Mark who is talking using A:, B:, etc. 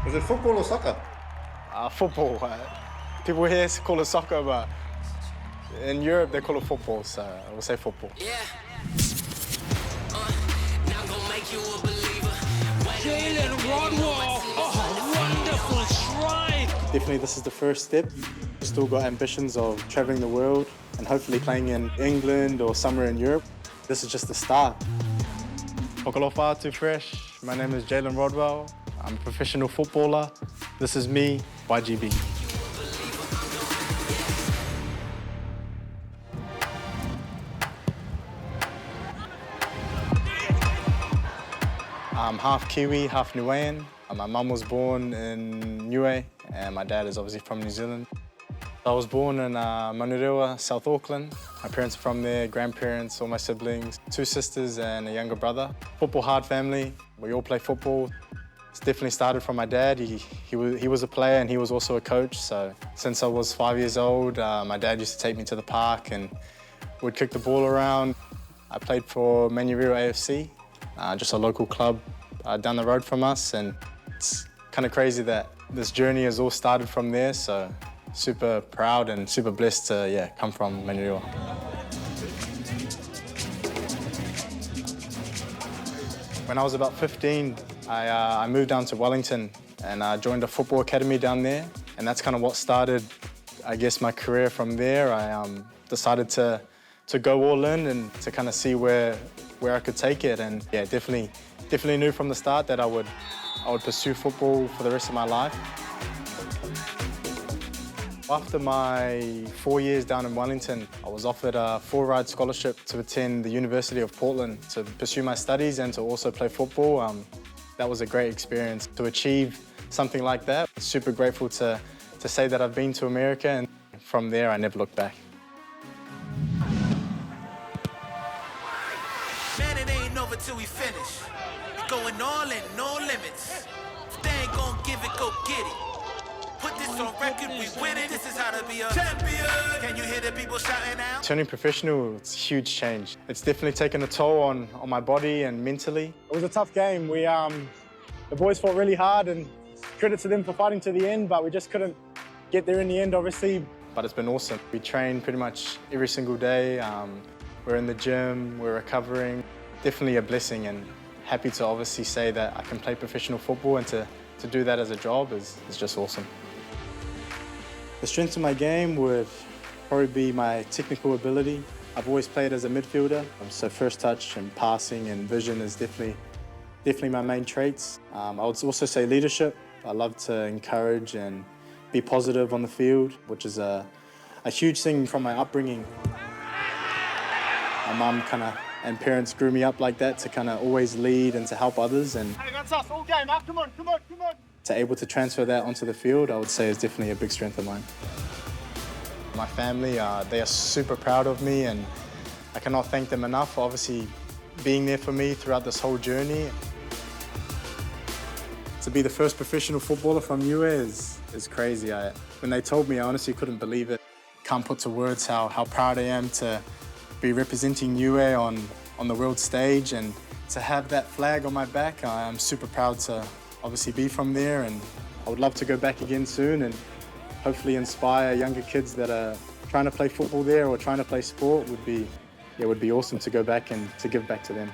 A: Is it football or soccer?
B: Football. People here call it soccer, but in Europe they call it football, so I will say football.
C: Yeah. Now I'm gonna make you a believer.
D: Jaylen Rodwell, wonderful strike.
B: Definitely this is the first step. Still got ambitions of traveling the world and hopefully playing in England or somewhere in Europe. This is just the start. Pokalofa to fresh. My name is Jaylen Rodwell. I'm a professional footballer. This is me, YGB. I'm half Kiwi, half Niuean. My mum was born in Niuean and my dad is obviously from New Zealand. I was born in Manurewa, South Auckland. My parents are from there, grandparents, all my siblings, 2 sisters and a younger brother. Football hard family, we all play football. It's definitely started from my dad. He was a player and he was also a coach. So since I was 5 years old, my dad used to take me to the park and would kick the ball around. I played for Manurewa AFC, just a local club down the road from us. And it's kind of crazy that this journey has all started from there. So super proud and super blessed to come from Manurewa. When I was about 15, I moved down to Wellington and I joined a football academy down there. And that's kind of what started, I guess, my career from there. I decided to go all in and to kind of see where I could take it. And yeah, definitely knew from the start that I would pursue football for the rest of my life. After my 4 years down in Wellington, I was offered a full-ride scholarship to attend the University of Portland to pursue my studies and to also play football. That was a great experience to achieve something like that. Super grateful to say that I've been to America, and from there I never looked back.
C: Man, it ain't over till we finish. We're going all in, no limits. If they ain't gonna give it, go get it. Put this on record, we win it. This is how to be a champion. Can you hear the people shouting out?
B: Turning professional, it's a huge change. It's definitely taken a toll on my body and mentally. It was a tough game. The boys fought really hard, and credit to them for fighting to the end, but we just couldn't get there in the end, obviously. But it's been awesome. We train pretty much every single day. We're in the gym, we're recovering. Definitely a blessing, and happy to obviously say that I can play professional football, and to do that as a job is just awesome. The strength of my game would probably be my technical ability. I've always played as a midfielder, so first touch and passing and vision is definitely my main traits. I would also say leadership. I love to encourage and be positive on the field, which is a huge thing from my upbringing. My mum and parents grew me up like that, to kind of always lead and to help others. And
D: Hey, that's us all game, come on.
B: to able to transfer that onto the field, I would say is definitely a big strength of mine. My family, they are super proud of me, and I cannot thank them enough for obviously being there for me throughout this whole journey. To be the first professional footballer from Niuean is crazy. When they told me, I honestly couldn't believe it. Can't put to words how proud I am to be representing Niuean on the world stage, and to have that flag on my back. I'm super proud to obviously be from there, and I would love to go back again soon and hopefully inspire younger kids that are trying to play football there or trying to play sport. Would be awesome to go back and to give back to them.